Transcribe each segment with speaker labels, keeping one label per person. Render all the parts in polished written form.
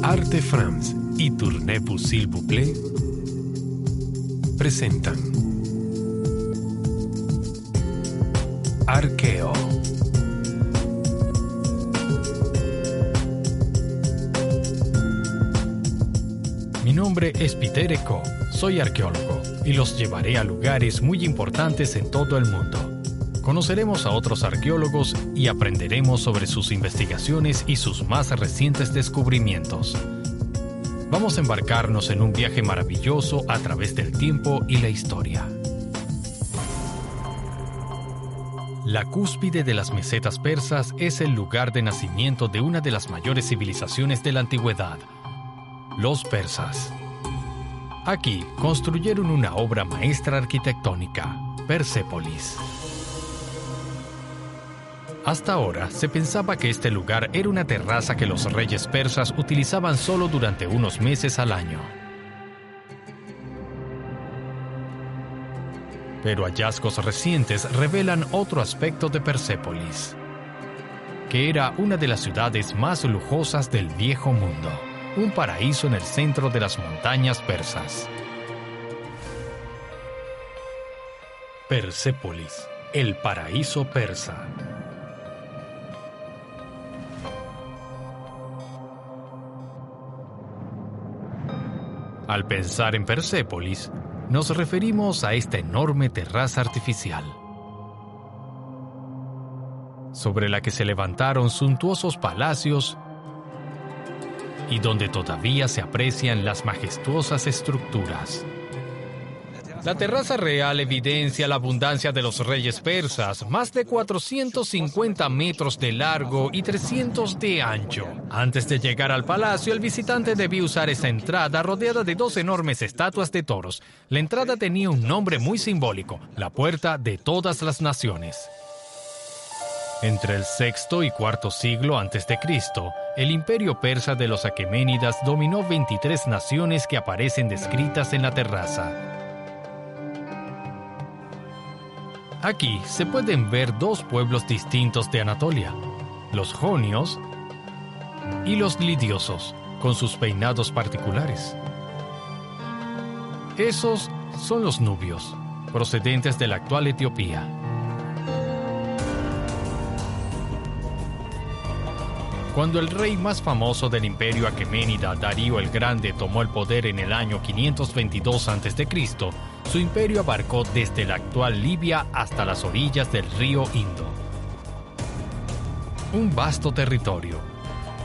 Speaker 1: Arte France y Tournez-vous s'il vous plaît presentan Arqueo. Mi nombre es Peter Eco, soy arqueólogo y los llevaré a lugares muy importantes en todo el mundo. Conoceremos a otros arqueólogos y aprenderemos sobre sus investigaciones y sus más recientes descubrimientos. Vamos a embarcarnos en un viaje maravilloso a través del tiempo y la historia. La cúspide de las mesetas persas es el lugar de nacimiento de una de las mayores civilizaciones de la antigüedad, los persas. Aquí construyeron una obra maestra arquitectónica, Persépolis. Hasta ahora se pensaba que este lugar era una terraza que los reyes persas utilizaban solo durante unos meses al año. Pero hallazgos recientes revelan otro aspecto de Persépolis, que era una de las ciudades más lujosas del Viejo Mundo, un paraíso en el centro de las montañas persas. Persépolis, el paraíso persa. Al pensar en Persépolis, nos referimos a esta enorme terraza artificial, sobre la que se levantaron suntuosos palacios y donde todavía se aprecian las majestuosas estructuras. La terraza real evidencia la abundancia de los reyes persas, más de 450 metros de largo y 300 de ancho. Antes de llegar al palacio, el visitante debía usar esa entrada rodeada de dos enormes estatuas de toros. La entrada tenía un nombre muy simbólico, la Puerta de Todas las Naciones. Entre el sexto y cuarto siglo a.C., el imperio persa de los aqueménidas dominó 23 naciones que aparecen descritas en la terraza. Aquí se pueden ver dos pueblos distintos de Anatolia, los jonios y los lidiosos, con sus peinados particulares. Esos son los nubios, procedentes de la actual Etiopía. Cuando el rey más famoso del imperio aqueménida, Darío el Grande, tomó el poder en el año 522 a.C., su imperio abarcó desde la actual Libia hasta las orillas del río Indo. Un vasto territorio,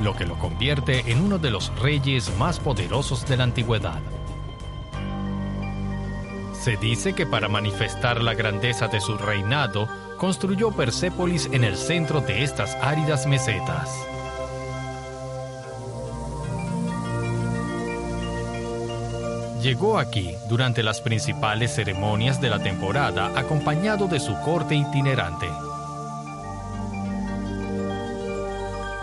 Speaker 1: lo que lo convierte en uno de los reyes más poderosos de la antigüedad. Se dice que para manifestar la grandeza de su reinado, construyó Persépolis en el centro de estas áridas mesetas. Llegó aquí durante las principales ceremonias de la temporada, acompañado de su corte itinerante.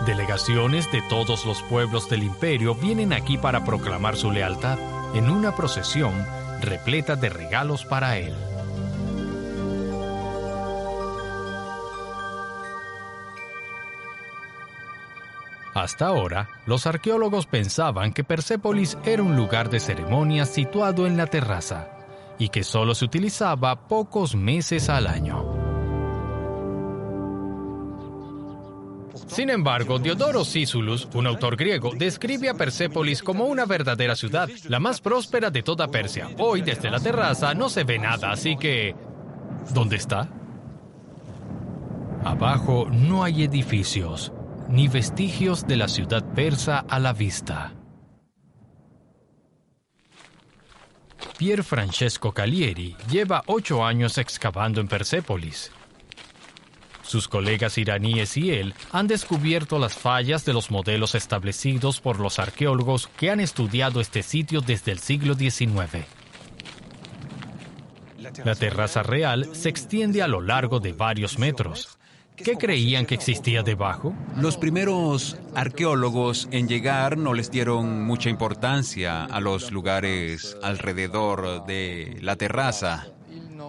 Speaker 1: Delegaciones de todos los pueblos del imperio vienen aquí para proclamar su lealtad en una procesión repleta de regalos para él. Hasta ahora, los arqueólogos pensaban que Persépolis era un lugar de ceremonias situado en la terraza y que solo se utilizaba pocos meses al año. Sin embargo, Diodoro Sículus, un autor griego, describe a Persépolis como una verdadera ciudad, la más próspera de toda Persia. Hoy, desde la terraza, no se ve nada, así que... ¿dónde está? Abajo no hay edificios ni vestigios de la ciudad persa a la vista. Pier Francesco Calieri lleva 8 años excavando en Persépolis. Sus colegas iraníes y él han descubierto las fallas de los modelos establecidos por los arqueólogos que han estudiado este sitio desde el siglo XIX. La terraza real se extiende a lo largo de varios metros. ¿Qué creían que existía debajo?
Speaker 2: Los primeros arqueólogos en llegar no les dieron mucha importancia a los lugares alrededor de la terraza.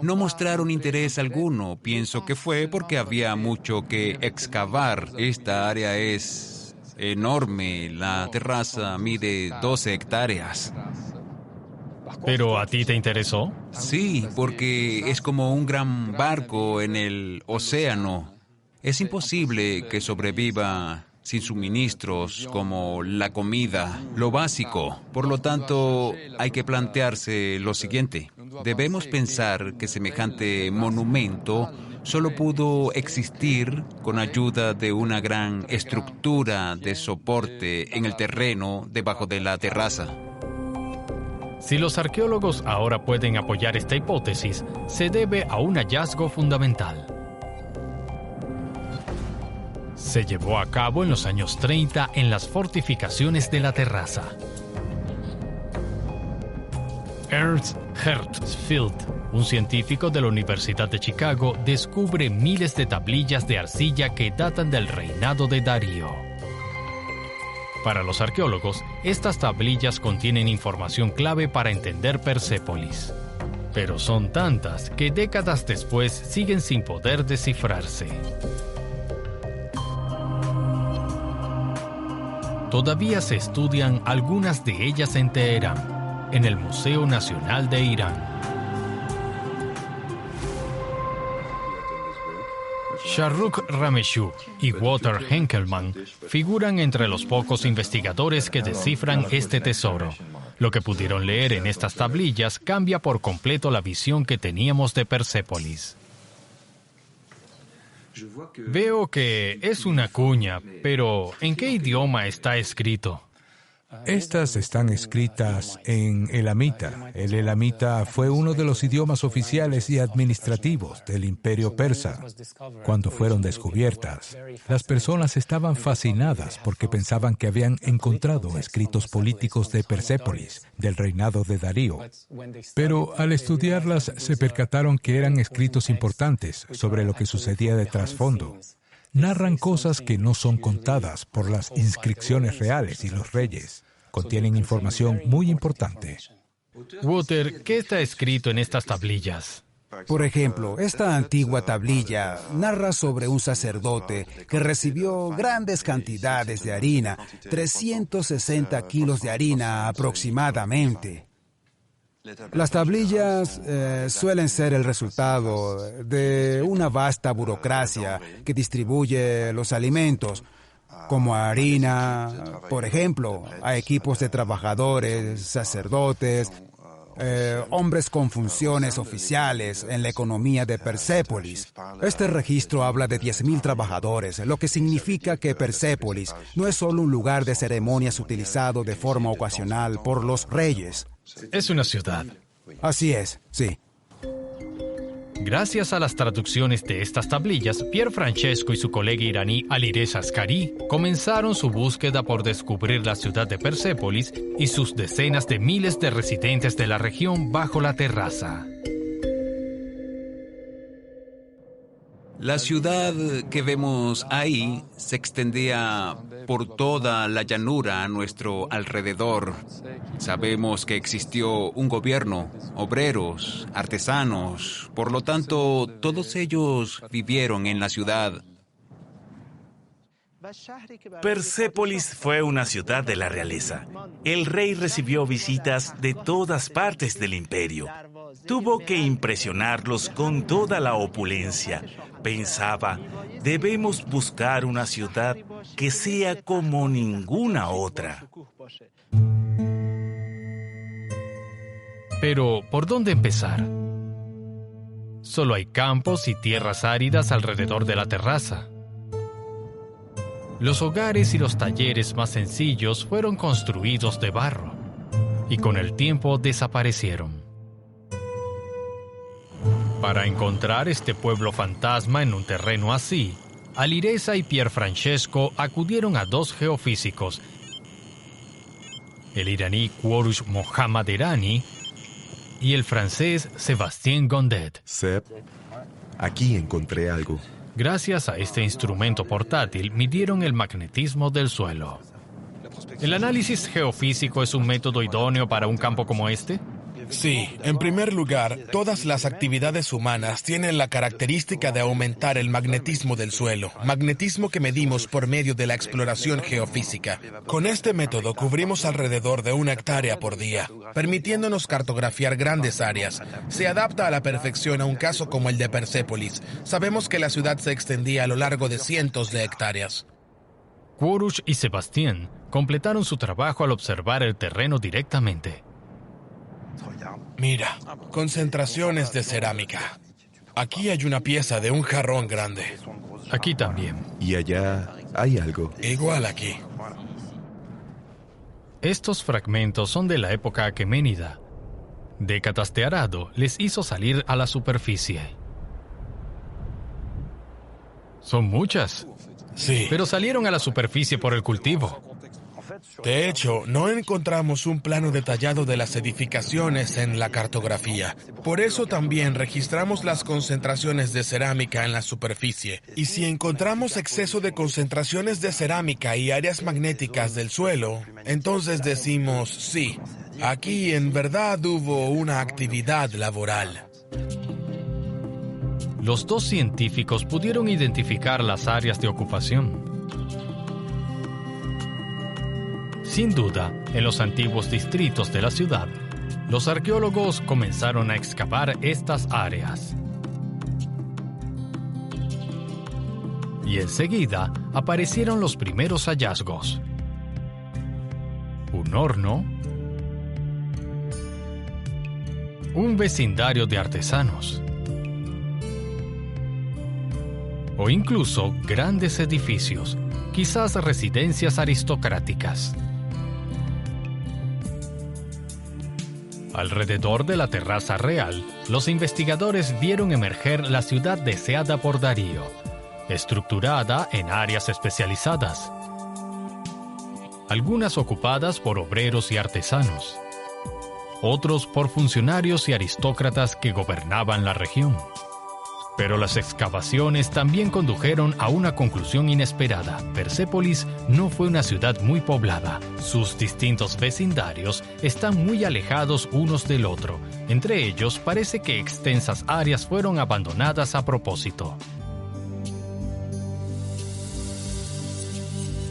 Speaker 2: No mostraron interés alguno. Pienso que fue porque había mucho que excavar. Esta área es enorme. La terraza mide 12 hectáreas.
Speaker 1: ¿Pero a ti te interesó?
Speaker 2: Sí, porque es como un gran barco en el océano. Es imposible que sobreviva sin suministros como la comida, lo básico. Por lo tanto, hay que plantearse lo siguiente. Debemos pensar que semejante monumento solo pudo existir con ayuda de una gran estructura de soporte en el terreno debajo de la terraza.
Speaker 1: Si los arqueólogos ahora pueden apoyar esta hipótesis, se debe a un hallazgo fundamental. Se llevó a cabo en los años 30 en las fortificaciones de la terraza. Ernst Hertzfeld, un científico de la Universidad de Chicago, descubre miles de tablillas de arcilla que datan del reinado de Darío. Para los arqueólogos, estas tablillas contienen información clave para entender Persépolis. Pero son tantas que décadas después siguen sin poder descifrarse. Todavía se estudian algunas de ellas en Teherán, en el Museo Nacional de Irán. Shahrukh Rameshur y Walter Henkelmann figuran entre los pocos investigadores que descifran este tesoro. Lo que pudieron leer en estas tablillas cambia por completo la visión que teníamos de Persépolis. Veo que es una cuña, pero ¿en qué idioma está escrito?
Speaker 3: Estas están escritas en elamita. El elamita fue uno de los idiomas oficiales y administrativos del Imperio Persa. Cuando fueron descubiertas, las personas estaban fascinadas porque pensaban que habían encontrado escritos políticos de Persépolis, del reinado de Darío. Pero al estudiarlas se percataron que eran escritos importantes sobre lo que sucedía de trasfondo. Narran cosas que no son contadas por las inscripciones reales y los reyes. Contienen información muy importante.
Speaker 1: Walter, ¿qué está escrito en estas tablillas?
Speaker 4: Por ejemplo, esta antigua tablilla narra sobre un sacerdote que recibió grandes cantidades de harina, 360 kilos de harina aproximadamente. Las tablillas suelen ser el resultado de una vasta burocracia que distribuye los alimentos, como harina, por ejemplo, a equipos de trabajadores, sacerdotes, hombres con funciones oficiales en la economía de Persépolis. Este registro habla de 10.000 trabajadores, lo que significa que Persépolis no es solo un lugar de ceremonias utilizado de forma ocasional por los reyes.
Speaker 1: Es una ciudad.
Speaker 4: Así es, sí.
Speaker 1: Gracias a las traducciones de estas tablillas, Pier Francesco y su colega iraní Alireza Ascari comenzaron su búsqueda por descubrir la ciudad de Persépolis y sus decenas de miles de residentes de la región bajo la terraza.
Speaker 2: La ciudad que vemos ahí se extendía por toda la llanura a nuestro alrededor. Sabemos que existió un gobierno, obreros, artesanos. Por lo tanto, todos ellos vivieron en la ciudad.
Speaker 5: Persépolis fue una ciudad de la realeza. El rey recibió visitas de todas partes del imperio. Tuvo que impresionarlos con toda la opulencia. Pensaba, debemos buscar una ciudad que sea como ninguna otra.
Speaker 1: Pero, ¿por dónde empezar? Solo hay campos y tierras áridas alrededor de la terraza. Los hogares y los talleres más sencillos fueron construidos de barro y con el tiempo desaparecieron. Para encontrar este pueblo fantasma en un terreno así, Alireza y Pier Francesco acudieron a dos geofísicos, el iraní Quorush Mohammad Erani y el francés Sébastien Gondet.
Speaker 6: Seb, aquí encontré algo.
Speaker 1: Gracias a este instrumento portátil, midieron el magnetismo del suelo. ¿El análisis geofísico es un método idóneo para un campo como este?
Speaker 7: Sí, en primer lugar, todas las actividades humanas tienen la característica de aumentar el magnetismo del suelo, magnetismo que medimos por medio de la exploración geofísica. Con este método cubrimos alrededor de 1 hectárea por día, permitiéndonos cartografiar grandes áreas. Se adapta a la perfección a un caso como el de Persépolis. Sabemos que la ciudad se extendía a lo largo de cientos de hectáreas.
Speaker 1: Quaruch y Sebastián completaron su trabajo al observar el terreno directamente.
Speaker 7: Mira, concentraciones de cerámica. Aquí hay una pieza de un jarrón grande.
Speaker 1: Aquí también.
Speaker 6: Y allá hay algo.
Speaker 7: Igual aquí.
Speaker 1: Estos fragmentos son de la época aqueménida. Décadas de arado les hizo salir a la superficie. Son muchas.
Speaker 7: Sí.
Speaker 1: Pero salieron a la superficie por el cultivo.
Speaker 7: De hecho, no encontramos un plano detallado de las edificaciones en la cartografía. Por eso también registramos las concentraciones de cerámica en la superficie. Y si encontramos exceso de concentraciones de cerámica y áreas magnéticas del suelo, entonces decimos sí, aquí en verdad hubo una actividad laboral.
Speaker 1: Los dos científicos pudieron identificar las áreas de ocupación. Sin duda, en los antiguos distritos de la ciudad, los arqueólogos comenzaron a excavar estas áreas. Y enseguida aparecieron los primeros hallazgos. Un horno, un vecindario de artesanos, o incluso grandes edificios, quizás residencias aristocráticas. Alrededor de la terraza real, los investigadores vieron emerger la ciudad deseada por Darío, estructurada en áreas especializadas, algunas ocupadas por obreros y artesanos, otros por funcionarios y aristócratas que gobernaban la región. Pero las excavaciones también condujeron a una conclusión inesperada. Persépolis no fue una ciudad muy poblada. Sus distintos vecindarios están muy alejados unos del otro. Entre ellos, parece que extensas áreas fueron abandonadas a propósito.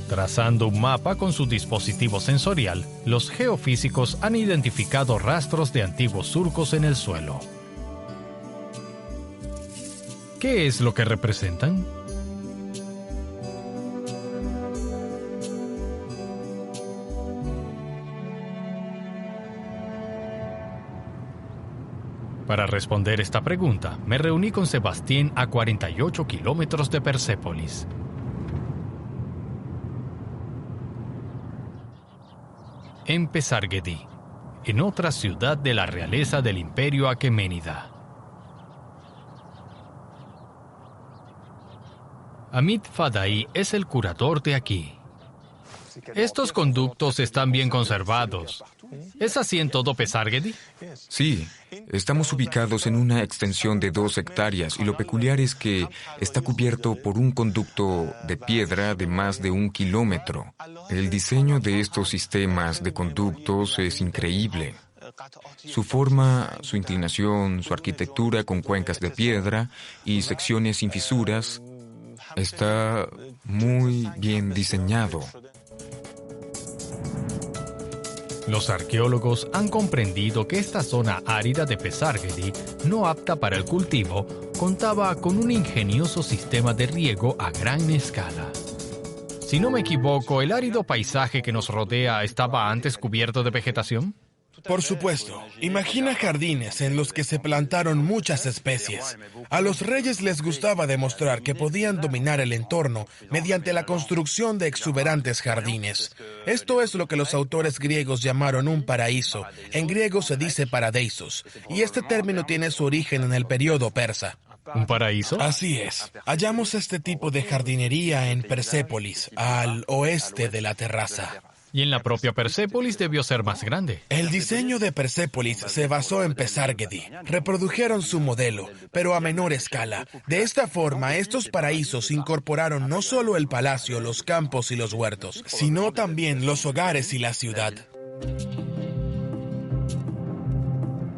Speaker 1: Trazando un mapa con su dispositivo sensorial, los geofísicos han identificado rastros de antiguos surcos en el suelo. ¿Qué es lo que representan? Para responder esta pregunta, me reuní con Sebastián a 48 kilómetros de Persépolis. En Pesárgedi, en otra ciudad de la realeza del Imperio Aqueménida. Amit Fadai es el curador de aquí. Estos conductos están bien conservados. ¿Es así en todo Pesárgedi?
Speaker 8: Sí, estamos ubicados en una extensión de 2 hectáreas y lo peculiar es que está cubierto por un conducto de piedra de más de 1 kilómetro. El diseño de estos sistemas de conductos es increíble. Su forma, su inclinación, su arquitectura con cuencas de piedra y secciones sin fisuras está muy bien diseñado.
Speaker 1: Los arqueólogos han comprendido que esta zona árida de Pesárgedi, no apta para el cultivo, contaba con un ingenioso sistema de riego a gran escala. Si no me equivoco, ¿el árido paisaje que nos rodea estaba antes cubierto de vegetación?
Speaker 7: Por supuesto. Imagina jardines en los que se plantaron muchas especies. A los reyes les gustaba demostrar que podían dominar el entorno mediante la construcción de exuberantes jardines. Esto es lo que los autores griegos llamaron un paraíso. En griego se dice paradeisos, y este término tiene su origen en el periodo persa.
Speaker 1: ¿Un paraíso?
Speaker 7: Así es. Hallamos este tipo de jardinería en Persépolis, al oeste de la terraza.
Speaker 1: Y en la propia Persépolis debió ser más grande.
Speaker 7: El diseño de Persépolis se basó en Pesárgedi. Reprodujeron su modelo, pero a menor escala. De esta forma, estos paraísos incorporaron no solo el palacio, los campos y los huertos, sino también los hogares y la ciudad.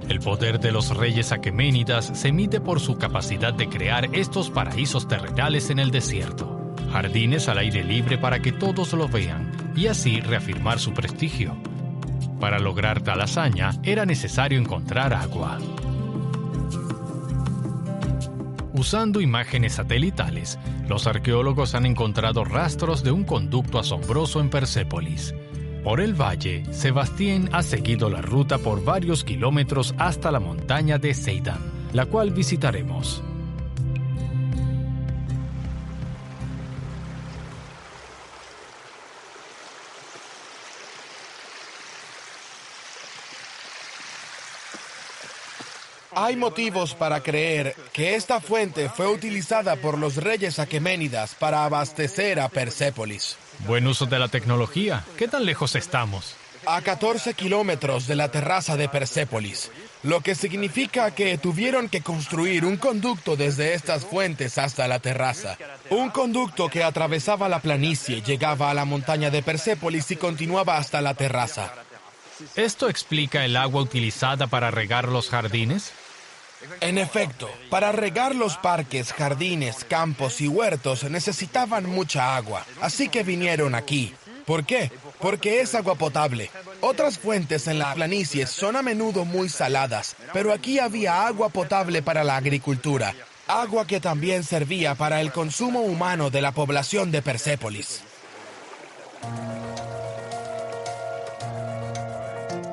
Speaker 1: El poder de los reyes aqueménidas se mide por su capacidad de crear estos paraísos terrenales en el desierto, jardines al aire libre para que todos lo vean y así reafirmar su prestigio. Para lograr tal hazaña era necesario encontrar agua. Usando imágenes satelitales, los arqueólogos han encontrado rastros de un conducto asombroso en Persépolis. Por el valle, Sebastien ha seguido la ruta por varios kilómetros hasta la montaña de Seidan, la cual visitaremos.
Speaker 7: Hay motivos para creer que esta fuente fue utilizada por los reyes aqueménidas para abastecer a Persépolis.
Speaker 1: Buen uso de la tecnología. ¿Qué tan lejos estamos?
Speaker 7: A 14 kilómetros de la terraza de Persépolis, lo que significa que tuvieron que construir un conducto desde estas fuentes hasta la terraza. Un conducto que atravesaba la planicie, llegaba a la montaña de Persépolis y continuaba hasta la terraza.
Speaker 1: ¿Esto explica el agua utilizada para regar los jardines?
Speaker 7: En efecto, para regar los parques, jardines, campos y huertos necesitaban mucha agua, así que vinieron aquí. ¿Por qué? Porque es agua potable. Otras fuentes en la planicie son a menudo muy saladas, pero aquí había agua potable para la agricultura, agua que también servía para el consumo humano de la población de Persépolis.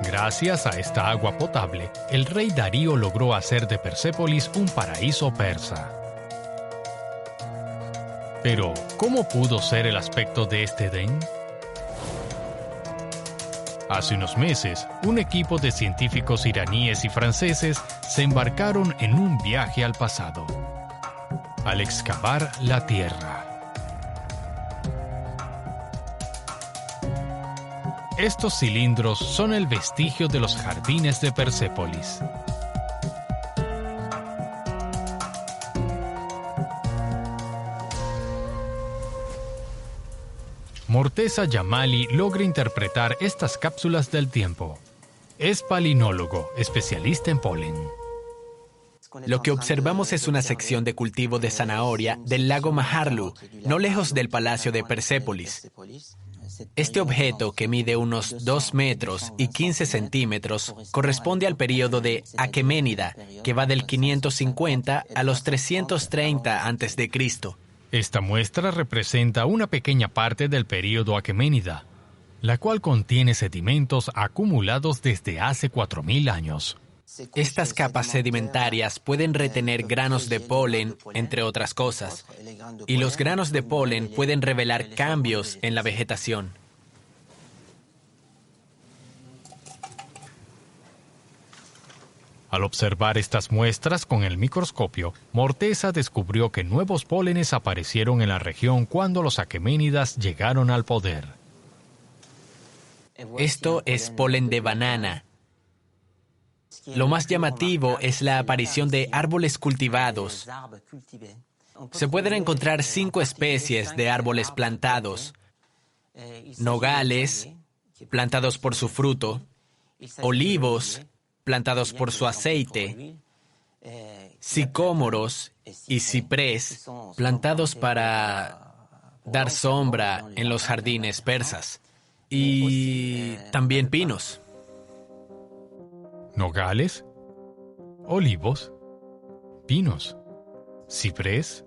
Speaker 1: Gracias a esta agua potable, el rey Darío logró hacer de Persépolis un paraíso persa. Pero, ¿cómo pudo ser el aspecto de este Edén? Hace unos meses, un equipo de científicos iraníes y franceses se embarcaron en un viaje al pasado, al excavar la Tierra. Estos cilindros son el vestigio de los jardines de Persépolis. Morteza Yamali logra interpretar estas cápsulas del tiempo. Es palinólogo, especialista en polen.
Speaker 9: Lo que observamos es una sección de cultivo de zanahoria del lago Maharlu, no lejos del palacio de Persépolis. Este objeto, que mide unos 2 metros y 15 centímetros, corresponde al período de Aqueménida, que va del 550 a los 330 a.C.
Speaker 1: Esta muestra representa una pequeña parte del período Aqueménida, la cual contiene sedimentos acumulados desde hace 4.000 años.
Speaker 9: Estas capas sedimentarias pueden retener granos de polen, entre otras cosas, y los granos de polen pueden revelar cambios en la vegetación.
Speaker 1: Al observar estas muestras con el microscopio, Morteza descubrió que nuevos pólenes aparecieron en la región cuando los aqueménidas llegaron al poder.
Speaker 9: Esto es polen de banana. Lo más llamativo es la aparición de árboles cultivados. Se pueden encontrar 5 especies de árboles plantados: nogales, plantados por su fruto; olivos, plantados por su aceite; sicómoros y ciprés, plantados para dar sombra en los jardines persas; y también pinos.
Speaker 1: Nogales, olivos, pinos, ciprés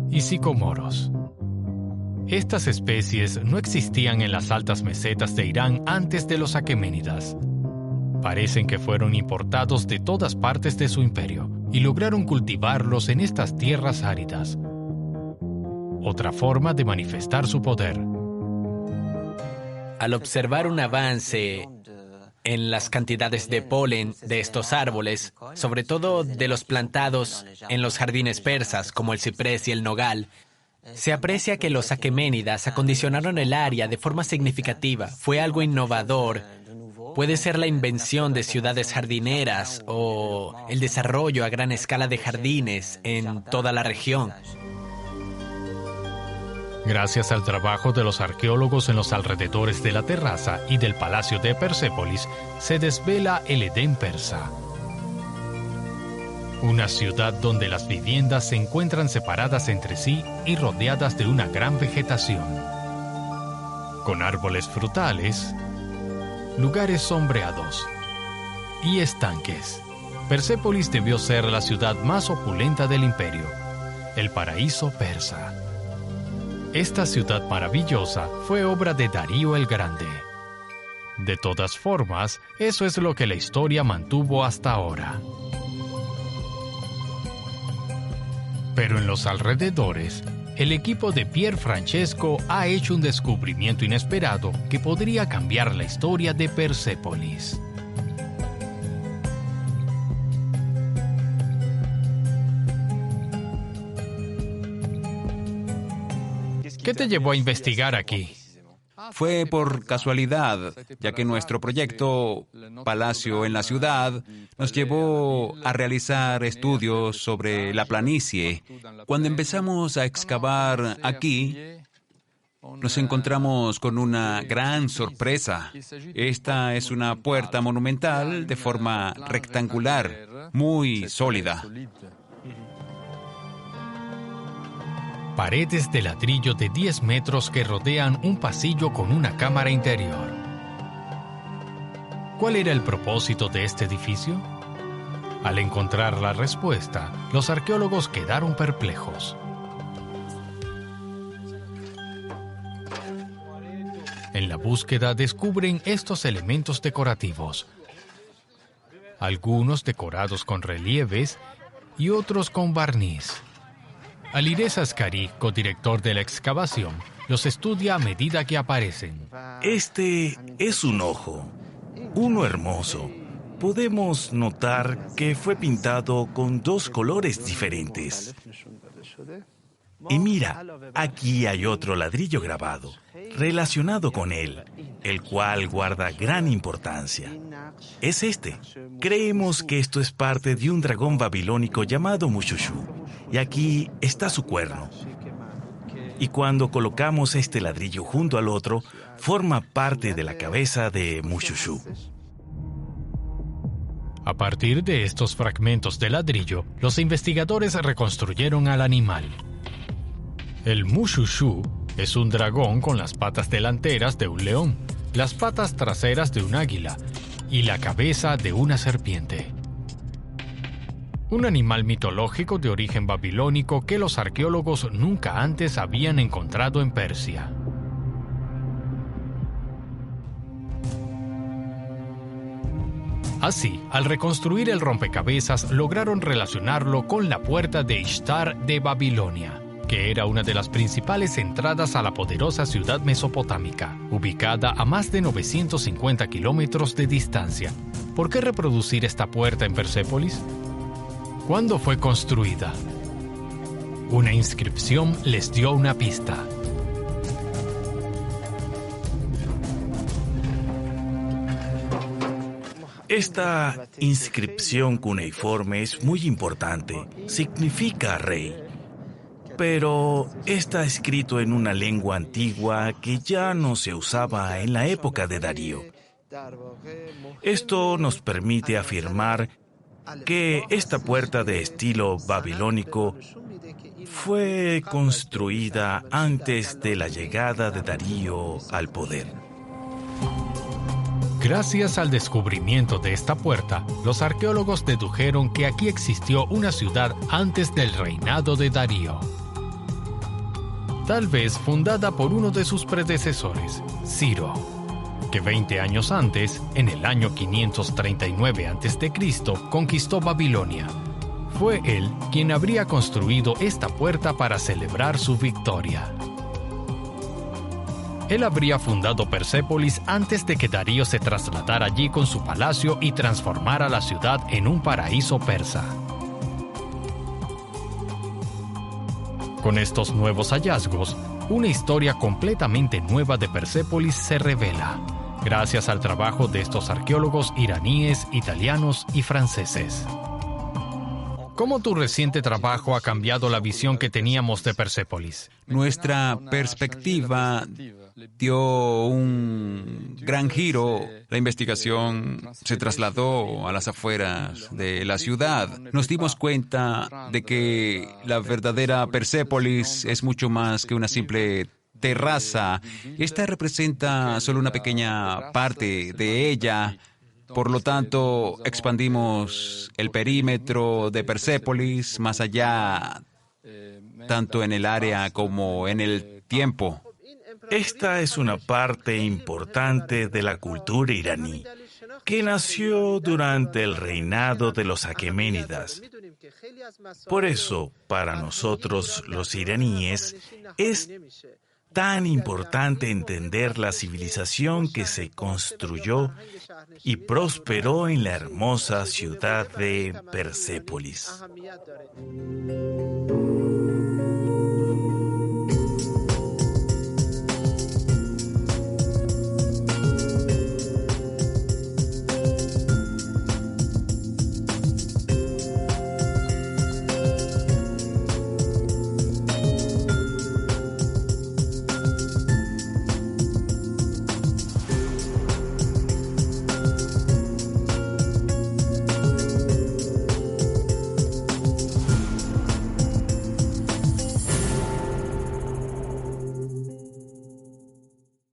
Speaker 1: y sicomoros. Estas especies no existían en las altas mesetas de Irán antes de los aqueménidas. Parecen que fueron importados de todas partes de su imperio y lograron cultivarlos en estas tierras áridas. Otra forma de manifestar su poder.
Speaker 9: Al observar un avance en las cantidades de polen de estos árboles, sobre todo de los plantados en los jardines persas, como el ciprés y el nogal, se aprecia que los aqueménidas acondicionaron el área de forma significativa. Fue algo innovador. Puede ser la invención de ciudades jardineras o el desarrollo a gran escala de jardines en toda la región.
Speaker 1: Gracias al trabajo de los arqueólogos en los alrededores de la terraza y del palacio de Persépolis, se desvela el Edén persa. Una ciudad donde las viviendas se encuentran separadas entre sí y rodeadas de una gran vegetación, con árboles frutales, lugares sombreados y estanques. Persépolis debió ser la ciudad más opulenta del imperio, el paraíso persa. Esta ciudad maravillosa fue obra de Darío el Grande. De todas formas, eso es lo que la historia mantuvo hasta ahora. Pero en los alrededores, el equipo de Pier Francesco ha hecho un descubrimiento inesperado que podría cambiar la historia de Persépolis. ¿Qué te llevó a investigar aquí?
Speaker 2: Fue por casualidad, ya que nuestro proyecto Palacio en la Ciudad nos llevó a realizar estudios sobre la planicie. Cuando empezamos a excavar aquí, nos encontramos con una gran sorpresa. Esta es una puerta monumental de forma rectangular, muy sólida.
Speaker 1: Paredes de ladrillo de 10 metros que rodean un pasillo con una cámara interior. ¿Cuál era el propósito de este edificio? Al encontrar la respuesta, los arqueólogos quedaron perplejos. En la búsqueda descubren estos elementos decorativos, algunos decorados con relieves y otros con barniz. Alireza Ascari, codirector de la excavación, los estudia a medida que aparecen.
Speaker 5: Este es un ojo, uno hermoso. Podemos notar que fue pintado con 2 colores diferentes. Y mira, aquí hay otro ladrillo grabado, relacionado con él, el cual guarda gran importancia. Es este. Creemos que esto es parte de un dragón babilónico llamado Mushushu. Y aquí está su cuerno. Y cuando colocamos este ladrillo junto al otro, forma parte de la cabeza de Mushushu.
Speaker 1: A partir de estos fragmentos de ladrillo, los investigadores reconstruyeron al animal. El Mushushu es un dragón con las patas delanteras de un león, las patas traseras de un águila y la cabeza de una serpiente. Un animal mitológico de origen babilónico que los arqueólogos nunca antes habían encontrado en Persia. Así, al reconstruir el rompecabezas, lograron relacionarlo con la puerta de Ishtar de Babilonia, que era una de las principales entradas a la poderosa ciudad mesopotámica, ubicada a más de 950 kilómetros de distancia. ¿Por qué reproducir esta puerta en Persépolis? ¿Cuándo fue construida? Una inscripción les dio una pista.
Speaker 5: Esta inscripción cuneiforme es muy importante. Significa rey. Pero está escrito en una lengua antigua que ya no se usaba en la época de Darío. Esto nos permite afirmar que esta puerta de estilo babilónico fue construida antes de la llegada de Darío al poder.
Speaker 1: Gracias al descubrimiento de esta puerta, los arqueólogos dedujeron que aquí existió una ciudad antes del reinado de Darío. Tal vez fundada por uno de sus predecesores, Ciro, que 20 años antes, en el año 539 a.C., conquistó Babilonia. Fue él quien habría construido esta puerta para celebrar su victoria. Él habría fundado Persépolis antes de que Darío se trasladara allí con su palacio y transformara la ciudad en un paraíso persa. Con estos nuevos hallazgos, una historia completamente nueva de Persépolis se revela, gracias al trabajo de estos arqueólogos iraníes, italianos y franceses. ¿Cómo tu reciente trabajo ha cambiado la visión que teníamos de Persépolis?
Speaker 2: Nuestra perspectiva dio un gran giro, la investigación se trasladó a las afueras de la ciudad. Nos dimos cuenta de que la verdadera Persépolis es mucho más que una simple terraza. Esta representa solo una pequeña parte de ella. Por lo tanto, expandimos el perímetro de Persépolis más allá, tanto en el área como en el tiempo.
Speaker 5: Esta es una parte importante de la cultura iraní, que nació durante el reinado de los aqueménidas. Por eso, para nosotros, los iraníes, es tan importante entender la civilización que se construyó y prosperó en la hermosa ciudad de Persépolis.